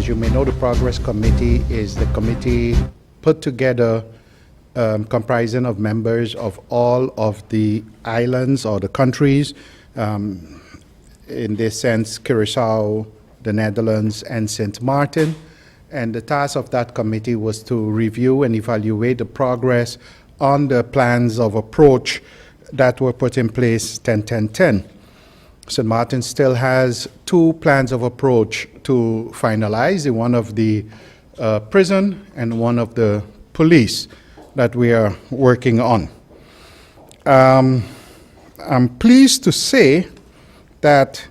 as you may know, the Progress Committee is the committee put together comprising of members of all of the islands or the countries, in this sense, Curaçao, the Netherlands, and St. Martin. And the task of that committee was to review and evaluate the progress on the plans of approach that were put in place 10-10-10. St. Martin still has two plans of approach to finalize, one of the prison and one of the police that we are working on. I'm pleased to say that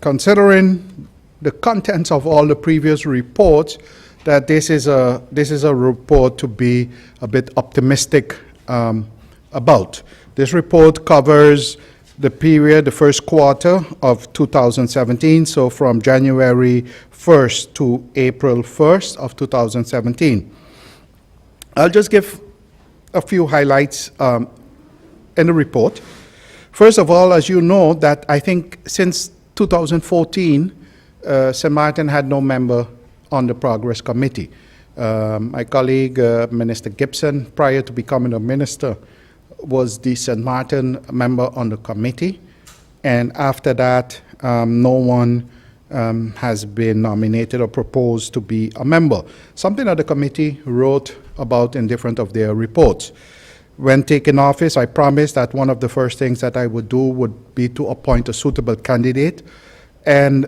considering the contents of all the previous reports, that this is a report to be a bit optimistic about. This report covers the period, the first quarter of 2017, so from January 1st to April 1st of 2017. I'll just give a few highlights in the report. First of all, as you know, that I think since 2014, St. Martin had no member on the Progress Committee. My colleague, Minister Gibson, prior to becoming a minister, was the St. Martin member on the committee. And after that, no one has been nominated or proposed to be a member. Something that the committee wrote about in different of their reports. When taking office, I promised that one of the first things that I would do would be to appoint a suitable candidate. And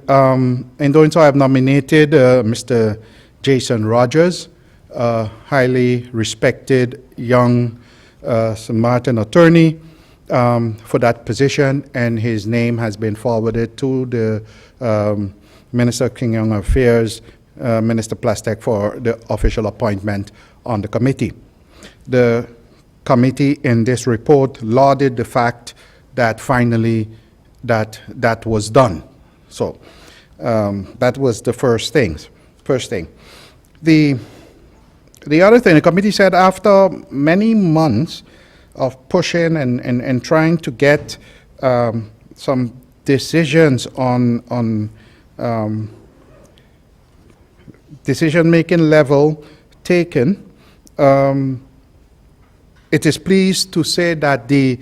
in doing so, I have nominated Mr. Jason Rogers, a highly respected young St. Martin attorney for that position, and his name has been forwarded to the Minister of Kingdom Affairs, Minister Plastek, for the official appointment on the committee. The committee in this report lauded the fact that finally that was done. So that was the first thing. The other thing, the committee said after many months of pushing and trying to get some decisions on decision-making level taken, it is pleased to say that the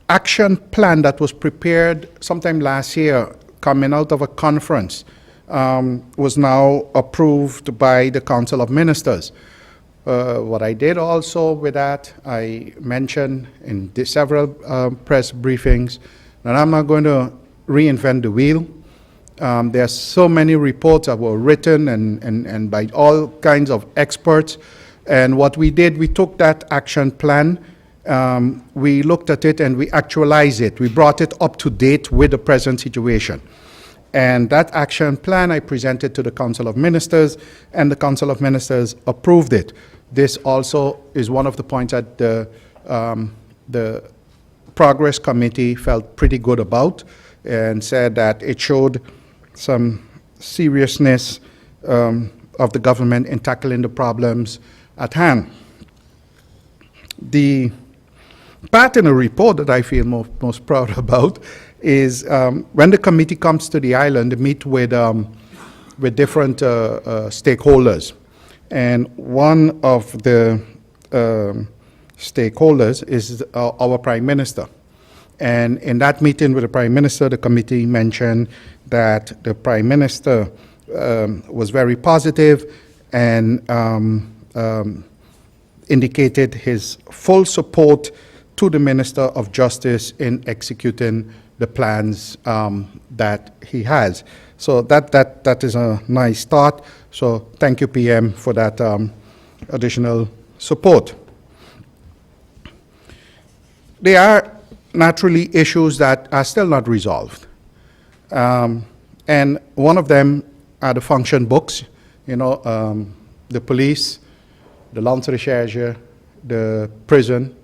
action plan that was prepared sometime last year, coming out of a conference, was now approved by the Council of Ministers. What I did also with that, I mentioned in several press briefings that I'm not going to reinvent the wheel. There are so many reports that were written and by all kinds of experts. And what we did, we took that action plan, we looked at it and we actualized it. We brought it up to date with the present situation. And that action plan I presented to the Council of Ministers, and the Council of Ministers approved it. This also is one of the points that the Progress Committee felt pretty good about, and said that it showed some seriousness of the government in tackling the problems at hand. The part in the report that I feel most proud about is when the committee comes to the island, they meet with different stakeholders. And one of the stakeholders is our Prime Minister. And in that meeting with the Prime Minister, the committee mentioned that the Prime Minister was very positive and indicated his full support to the Minister of Justice in executing the plans that he has. So that is a nice start. So thank you, PM, for that additional support. There are naturally issues that are still not resolved. And one of them are the function books, you know, the police, the Landsrecherche, the prison.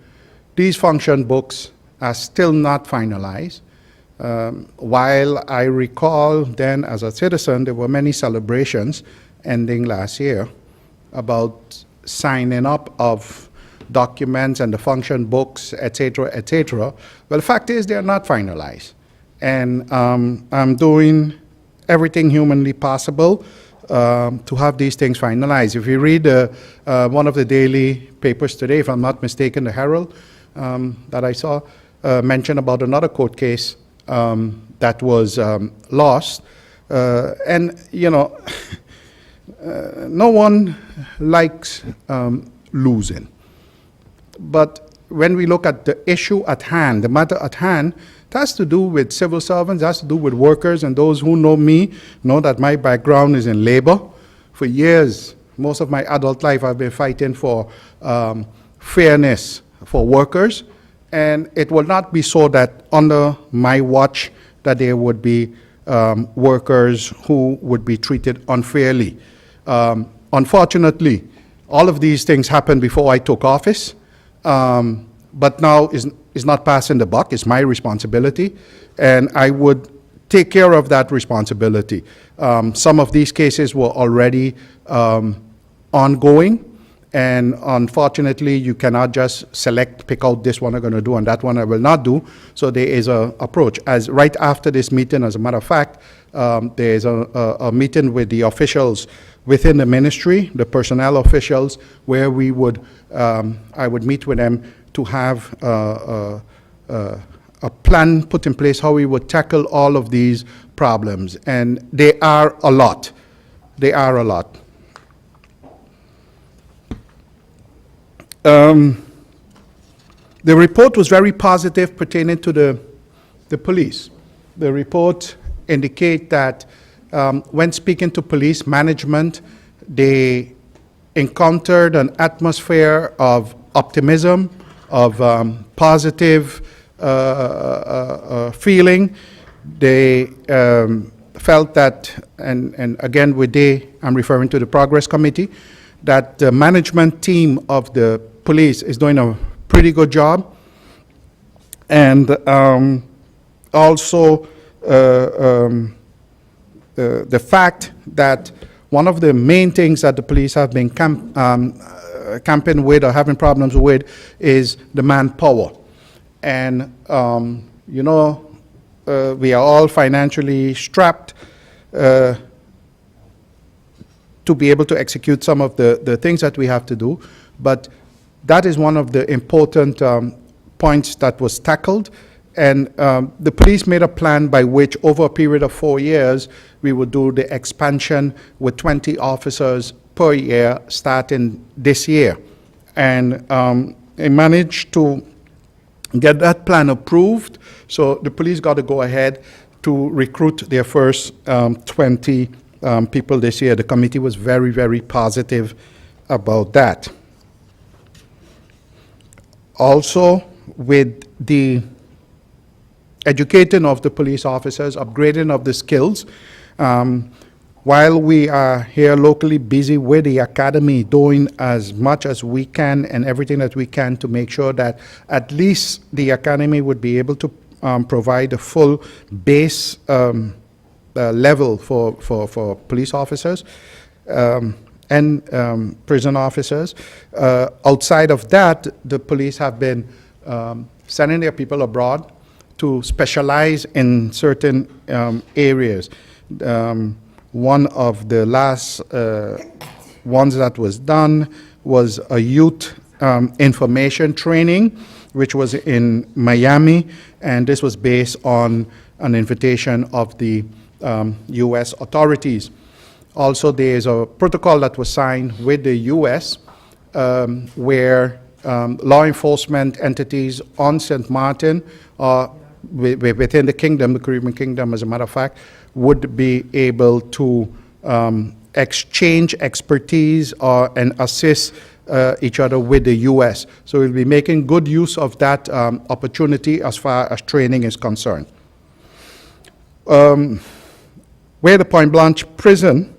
These function books are still not finalized. While I recall then as a citizen, there were many celebrations ending last year about signing up of documents and the function books, etc., etc. Well, the fact is they're not finalized. And I'm doing everything humanly possible to have these things finalized. If you read one of the daily papers today, if I'm not mistaken, the Herald, that I saw, mentioned about another court case that was lost. And, you know, no one likes losing. But when we look at the issue at hand, the matter at hand, it has to do with civil servants, it has to do with workers, and those who know me know that my background is in labor. For years, most of my adult life, I've been fighting for fairness for workers, and it will not be so that under my watch that there would be workers who would be treated unfairly. Unfortunately, all of these things happened before I took office. But now is not passing the buck. It's my responsibility, and I would take care of that responsibility. Some of these cases were already ongoing, and unfortunately, you cannot just pick out this one I'm going to do and that one I will not do. So there is an approach. As right after this meeting, as a matter of fact, there is a meeting with the officials within the ministry, the personnel officials, where we would, I would meet with them to have a plan put in place how we would tackle all of these problems. And they are a lot. They are a lot. The report was very positive pertaining to the police. The report indicates that when speaking to police management, they encountered an atmosphere of optimism, of positive feeling. They felt that, and again with they, I'm referring to the Progress Committee, that the management team of the police is doing a pretty good job. And also the fact that one of the main things that the police have been camping with or having problems with is the manpower. And, you know, we are all financially strapped to be able to execute some of the things that we have to do. But that is one of the important points that was tackled. And the police made a plan by which, over a period of 4 years, we would do the expansion with 20 officers per year starting this year. And they managed to get that plan approved. So the police got to go ahead to recruit their first 20 people this year. The committee was very, very positive about that. Also, with the educating of the police officers, upgrading of the skills, while we are here locally busy with the academy doing as much as we can and everything that we can to make sure that at least the academy would be able to provide a full base level for police officers and prison officers. Outside of that, the police have been sending their people abroad to specialize in certain areas. One of the last ones that was done was a youth information training, which was in Miami, and this was based on an invitation of the U.S. authorities. Also, there is a protocol that was signed with the U.S. Where law enforcement entities on St. Martin, within the kingdom, the Caribbean kingdom, as a matter of fact, would be able to exchange expertise and assist each other with the U.S. So we'll be making good use of that opportunity as far as training is concerned. Where the Point Blanche prison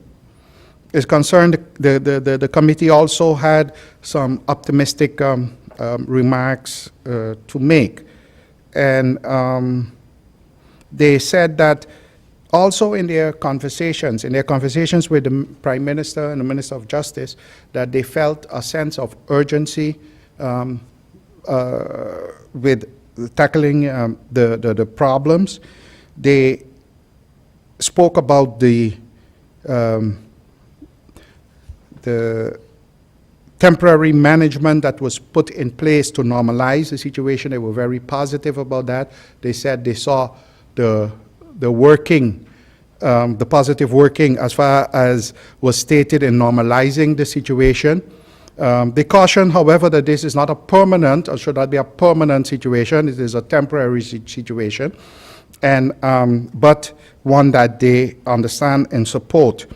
is concerned, the committee also had some optimistic remarks to make. And they said that also in their conversations with the Prime Minister and the Minister of Justice, that they felt a sense of urgency with tackling the problems. They spoke about the temporary management that was put in place to normalize the situation. They were very positive about that. They said they saw the working, the positive working as far as was stated in normalizing the situation. They caution, however, that this is not a permanent, or should not be a permanent situation. It is a temporary situation, and but one that they understand and support.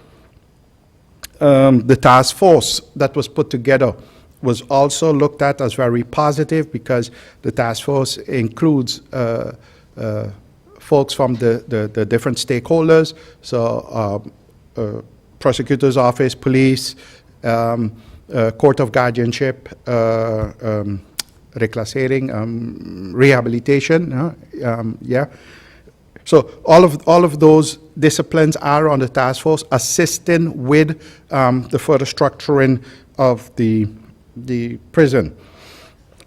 The task force that was put together was also looked at as very positive, because the task force includes folks from the different stakeholders, so prosecutor's office, police, court of guardianship, reclassering, rehabilitation, yeah. So all of those disciplines are on the task force, assisting with the further structuring of the prison.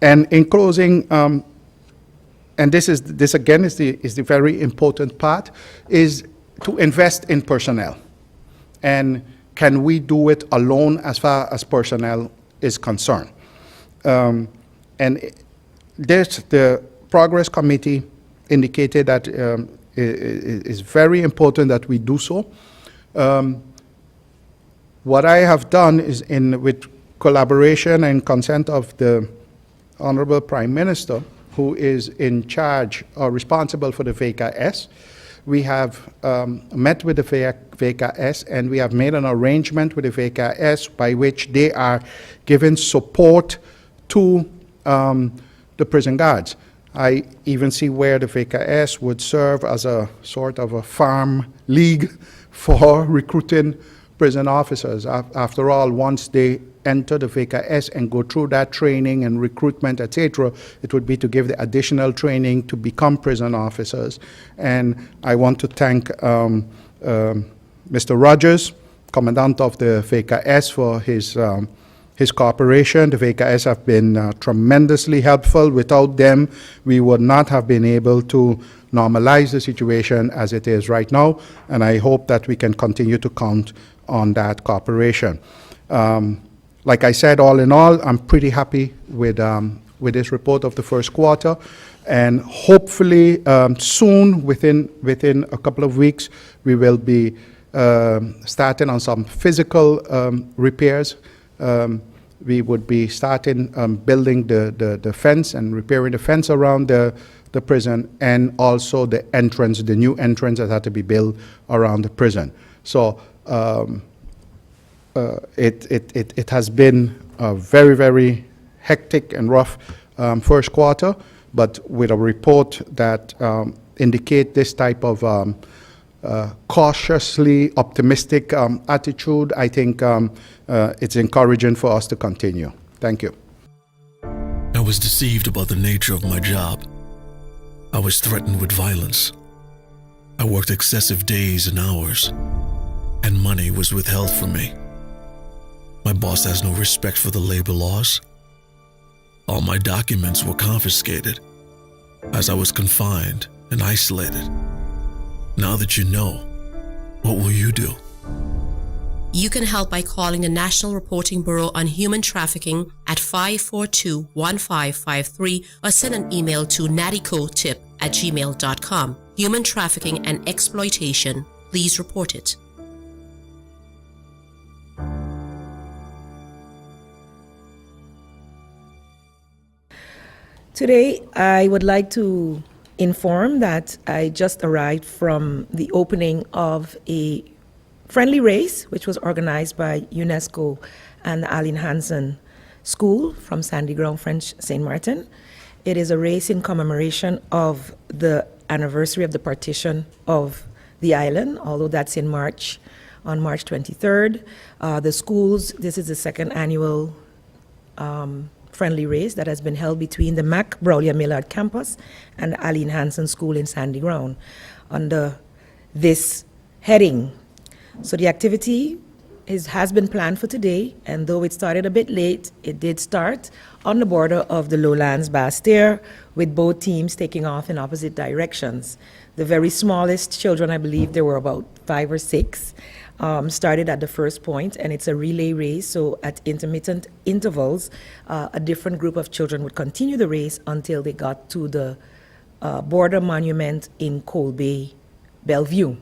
And in closing, and this again is the very important part, is to invest in personnel. And can we do it alone as far as personnel is concerned? And the Progress Committee indicated that it is very important that we do so. What I have done is, with collaboration and consent of the Honorable Prime Minister, who is in charge or responsible for the VKS, we have met with the VKS, and we have made an arrangement with the VKS by which they are giving support to the prison guards. I even see where the VKS would serve as a sort of a farm league for recruiting prison officers. After all, once they enter the VKS and go through that training and recruitment, etc., it would be to give the additional training to become prison officers. And I want to thank Mr. Rogers, Commandant of the VKS, for his cooperation. The VKS have been tremendously helpful. Without them, we would not have been able to normalize the situation as it is right now, and I hope that we can continue to count on that cooperation. Like I said, all in all, I'm pretty happy with this report of the first quarter, and hopefully soon, within a couple of weeks, we will be starting on some physical repairs. We would be starting building the fence and repairing the fence around the prison, and also the entrance, the new entrance that had to be built around the prison. So it has been a very, very hectic and rough first quarter, but with a report that indicate this type of cautiously optimistic attitude, I think it's encouraging for us to continue. Thank you. I was deceived about the nature of my job. I was threatened with violence. I worked excessive days and hours, and money was withheld from me. My boss has no respect for the labor laws. All my documents were confiscated as I was confined and isolated. Now that you know, what will you do? You can help by calling the National Reporting Bureau on Human Trafficking at 542-1553, or send an email to nattycotip@gmail.com. Human trafficking and exploitation, please report it. Today, I would like to inform that I just arrived from the opening of a friendly race, which was organized by UNESCO and the Aline Hansen School from Sandy Ground, French St. Martin. It is a race in commemoration of the anniversary of the partition of the island, although that's in March, on March 23rd. The schools, this is the second annual friendly race that has been held between the Mac Braulia Millard campus and the Aline Hansen School in Sandy Ground under this heading. So the activity has been planned for today, and though it started a bit late, it did start on the border of the Lowlands Bastille, with both teams taking off in opposite directions. The very smallest children, I believe there were about 5 or 6, started at the first point, and it's a relay race, so at intermittent intervals, a different group of children would continue the race until they got to the border monument in Colby, Bellevue.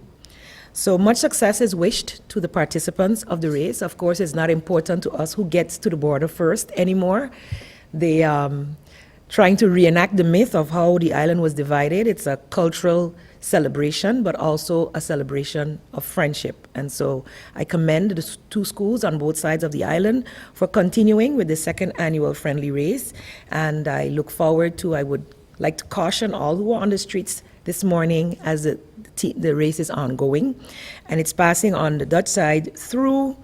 So much success is wished to the participants of the race. Of course, it's not important to us who gets to the border first anymore. They trying to reenact the myth of how the island was divided. It's a cultural celebration, but also a celebration of friendship. And so I commend the 2 schools on both sides of the island for continuing with the 2nd annual friendly race. And I look forward to, I would like to caution all who are on the streets this morning as the race is ongoing, and it's passing on the Dutch side through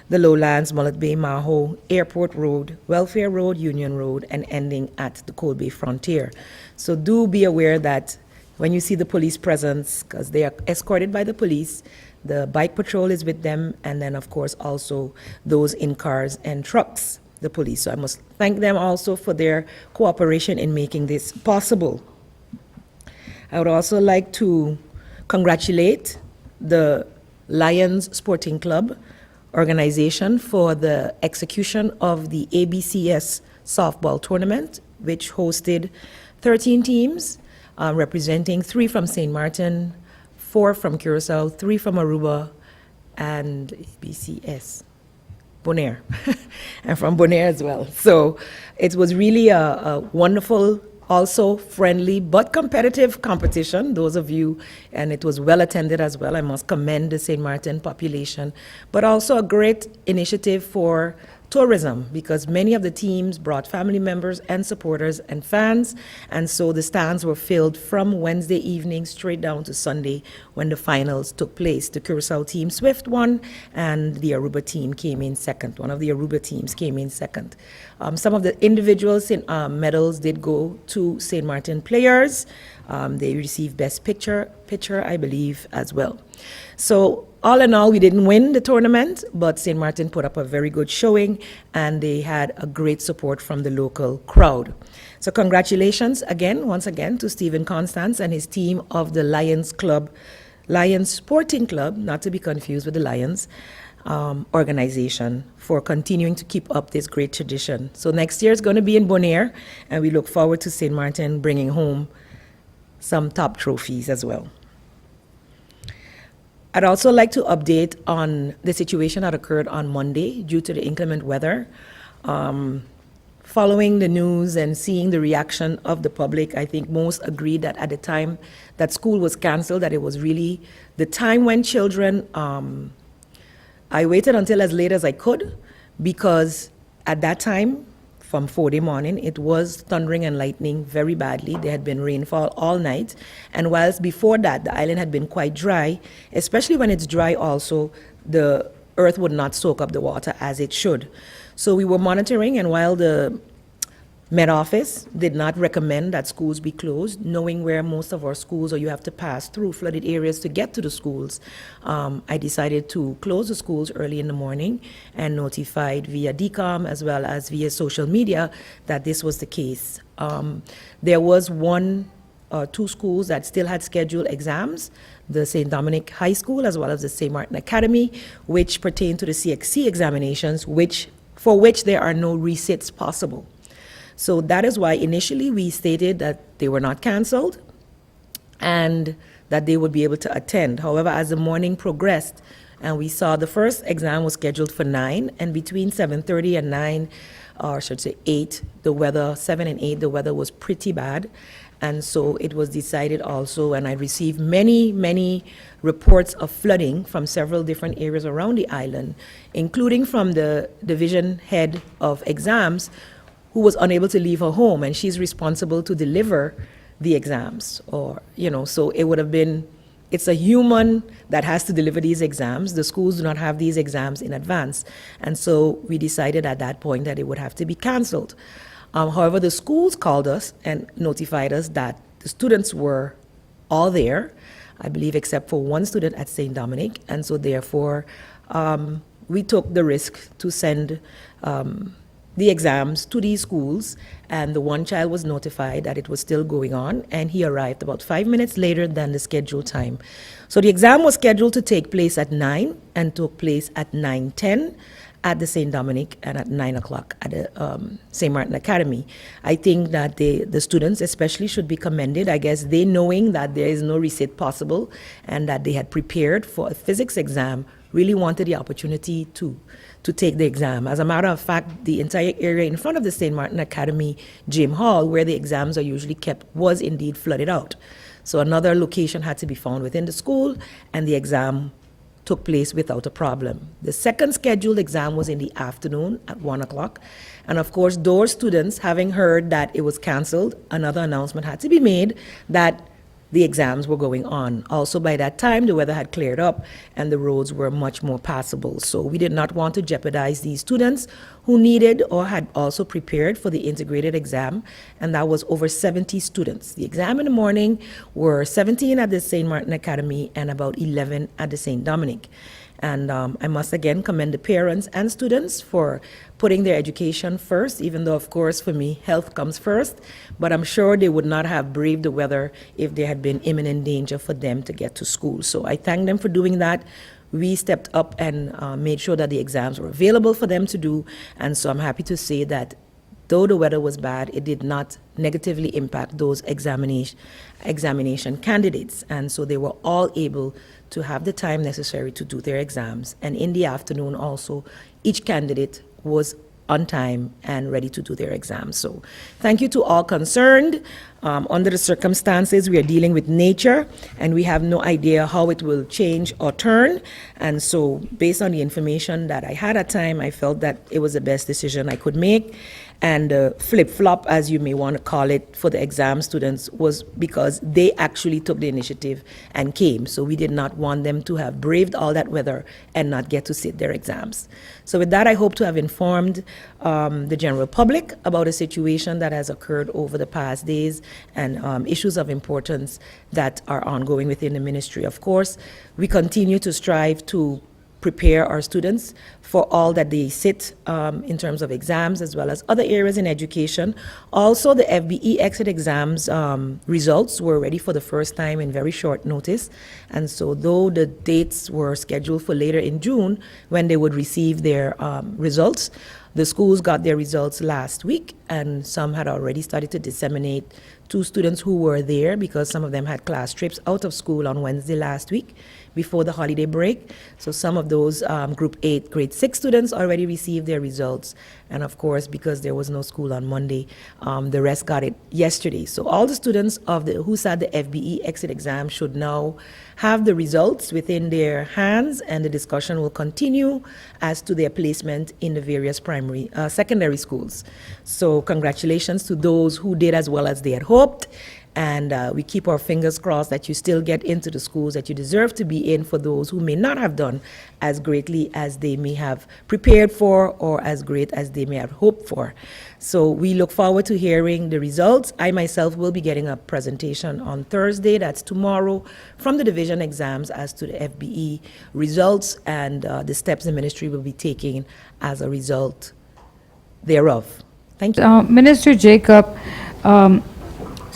the Lowlands, Mullet Bay, Maho, Airport Road, Welfare Road, Union Road, and ending at the Cold Bay frontier. So do be aware that when you see the police presence, because they are escorted by the police, the bike patrol is with them, and then of course also those in cars and trucks, the police. So I must thank them also for their cooperation in making this possible. I would also like to congratulate the Lions Sporting Club organization for the execution of the ABCS softball tournament, which hosted 13 teams, representing 3 from St. Martin, 4 from Curacao, 3 from Aruba, and ABCS, Bonaire, and from Bonaire as well. So it was really a wonderful, also friendly but competitive competition, those of you, and it was well attended as well. I must commend the St. Martin population, but also a great initiative for tourism, because many of the teams brought family members and supporters and fans, and so the stands were filled from Wednesday evening straight down to Sunday when the finals took place. The Curacao team Swift won, and the Aruba team came in second. One of the Aruba teams came in second. Some of the individual medals did go to St. Martin players. They received Best Picture, I believe, as well. So all in all, we didn't win the tournament, but St. Martin put up a very good showing, and they had a great support from the local crowd. So congratulations again, once again, to Stephen Constance and his team of the Lions Sporting Club, not to be confused with the Lions, organization, for continuing to keep up this great tradition. So next year is going to be in Bonaire, and we look forward to St. Martin bringing home some top trophies as well. I'd also like to update on the situation that occurred on Monday due to the inclement weather. Following the news and seeing the reaction of the public, I think most agreed that at the time that school was canceled, that it was really the time when children, I waited until as late as I could, because at that time, from 4 morning, it was thundering and lightning very badly. There had been rainfall all night. And whilst before that, the island had been quite dry, especially when it's dry also, the earth would not soak up the water as it should. So we were monitoring, and while the Met Office did not recommend that schools be closed, knowing where most of our schools, or you have to pass through flooded areas to get to the schools, I decided to close the schools early in the morning and notified via DCOM as well as via social media that this was the case. There was 2 schools that still had scheduled exams, the St. Dominic High School as well as the St. Martin Academy, which pertain to the CXC examinations, for which there are no resits possible. So that is why initially we stated that they were not canceled and that they would be able to attend. However, as the morning progressed and we saw the first exam was scheduled for 9, and between 7:30 and 9, or I should say 8, 7 and 8, the weather was pretty bad. And so it was decided also, and I received many reports of flooding from several different areas around the island, including from the division head of exams, who was unable to leave her home, and she's responsible to deliver the exams. Or, so it would have been, it's a human that has to deliver these exams. The schools do not have these exams in advance. And so we decided at that point that it would have to be canceled. However, the schools called us and notified us that the students were all there, I believe except for one student at St. Dominic, and so therefore we took the risk to send the exams to these schools, and the one child was notified that it was still going on, and he arrived about 5 minutes later than the scheduled time. So the exam was scheduled to take place at 9 and took place at 9:10 at the St. Dominic and at 9 o'clock at the St. Martin Academy. I think that the students especially should be commended. I guess they, knowing that there is no resit possible and that they had prepared for a physics exam, really wanted the opportunity to take the exam. As a matter of fact, the entire area in front of the St. Martin Academy gym hall, where the exams are usually kept, was indeed flooded out. So another location had to be found within the school, and the exam took place without a problem. The second scheduled exam was in the afternoon at 1 o'clock. And of course, those students, having heard that it was canceled, another announcement had to be made that the exams were going on. Also, by that time, the weather had cleared up and the roads were much more passable. So we did not want to jeopardize these students who needed or had also prepared for the integrated exam, and that was over 70 students. The exam in the morning were 17 at the St. Martin Academy and about 11 at the St. Dominic. And I must again commend the parents and students for putting their education first, even though, of course, for me, health comes first. But I'm sure they would not have braved the weather if there had been imminent danger for them to get to school. So I thank them for doing that. We stepped up and made sure that the exams were available for them to do. And so I'm happy to say that though the weather was bad, it did not negatively impact those examination candidates. And so they were all able to have the time necessary to do their exams. And in the afternoon also, each candidate was on time and ready to do their exams. So thank you to all concerned. Under the circumstances, we are dealing with nature, and we have no idea how it will change or turn. And so based on the information that I had at time, I felt that it was the best decision I could make. And flip-flop, as you may want to call it, for the exam students was because they actually took the initiative and came. So we did not want them to have braved all that weather and not get to sit their exams. So with that, I hope to have informed the general public about a situation that has occurred over the past days and issues of importance that are ongoing within the ministry. Of course, we continue to strive to prepare our students for all that they sit in terms of exams as well as other areas in education. Also, the FBE exit exams results were ready for the first time in very short notice. And so though the dates were scheduled for later in June when they would receive their results, the schools got their results last week, and some had already started to disseminate to students who were there because some of them had class trips out of school on Wednesday last week before the holiday break. So some of those Group 8, Grade 6 students already received their results. And of course, because there was no school on Monday, the rest got it yesterday. So all the students who sat the FBE exit exam should now have the results within their hands, and the discussion will continue as to their placement in the various secondary schools. So congratulations to those who did as well as they had hoped. And we keep our fingers crossed that you still get into the schools that you deserve to be in for those who may not have done as greatly as they may have prepared for or as great as they may have hoped for. So we look forward to hearing the results. I myself will be getting a presentation on Thursday, that's tomorrow, from the division exams as to the FBE results and the steps the ministry will be taking as a result thereof. Thank you. Minister Jacob,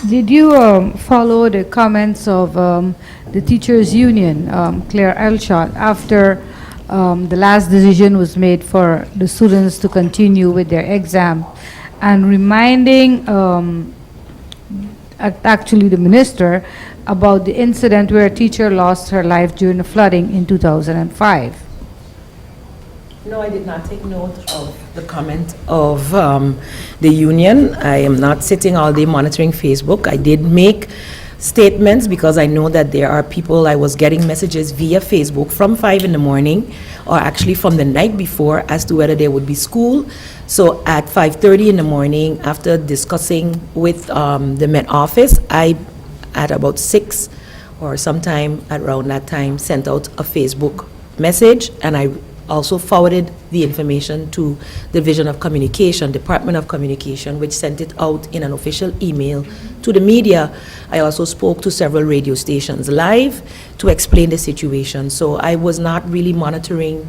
did you follow the comments of the teachers' union, Claire Elshot, after the last decision was made for the students to continue with their exam, and reminding actually the minister about the incident where a teacher lost her life during the flooding in 2005? No, I did not take note of the comment of the union. I am not sitting all day monitoring Facebook. I did make statements because I know that there are people, I was getting messages via Facebook from 5 in the morning, or actually from the night before, as to whether there would be school. So at 5:30 in the morning, after discussing with the Met Office, I, at about 6 or sometime around that time, sent out a Facebook message, and I also forwarded the information to the Division of Communication, Department of Communication, which sent it out in an official email to the media. I also spoke to several radio stations live to explain the situation. So I was not really monitoring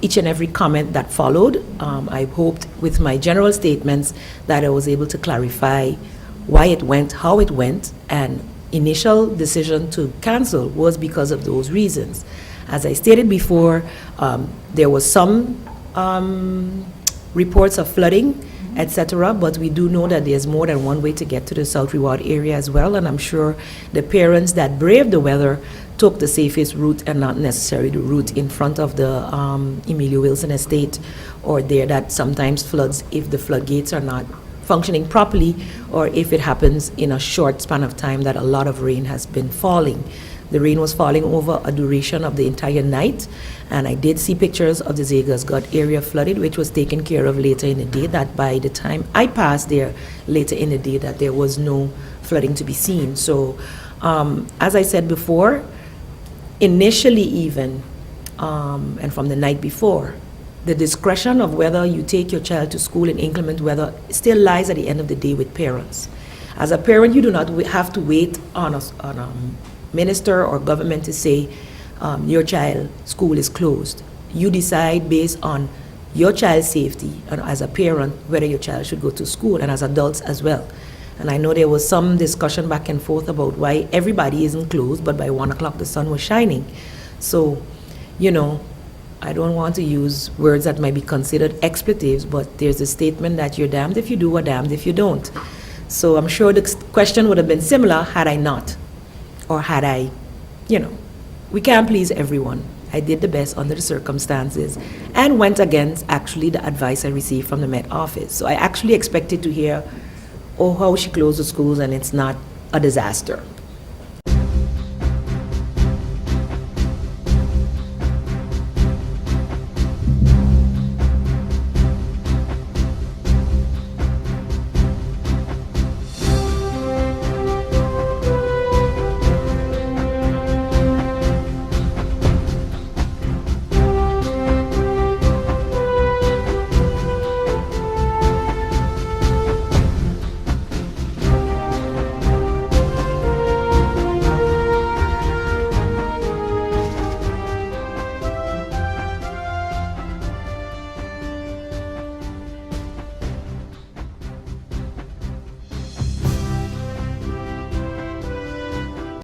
each and every comment that followed. I hoped with my general statements that I was able to clarify why it went, how it went, and initial decision to cancel was because of those reasons. As I stated before, there was some reports of flooding, etc., but we do know that there's more than one way to get to the South Reward area as well, and I'm sure the parents that braved the weather took the safest route and not necessarily the route in front of the Emilio Wilson estate or there that sometimes floods if the floodgates are not functioning properly or if it happens in a short span of time that a lot of rain has been falling. The rain was falling over a duration of the entire night, and I did see pictures of the Zegas Gut area flooded, which was taken care of later in the day, that by the time I passed there later in the day that there was no flooding to be seen. So as I said before, initially even, and from the night before, the discretion of whether you take your child to school in inclement weather still lies at the end of the day with parents. As a parent, you do not have to wait on a minister or government to say your child's school is closed. You decide based on your child's safety and as a parent whether your child should go to school, and as adults as well. And I know there was some discussion back and forth about why everybody isn't closed, but by 1 o'clock the sun was shining. So, you know, I don't want to use words that might be considered expletives, but there's a statement that you're damned if you do or damned if you don't. So I'm sure the question would have been similar had I not, or had I, you know, we can't please everyone. I did the best under the circumstances and went against actually the advice I received from the Met Office. So I actually expected to hear, oh, how she closed the schools and it's not a disaster.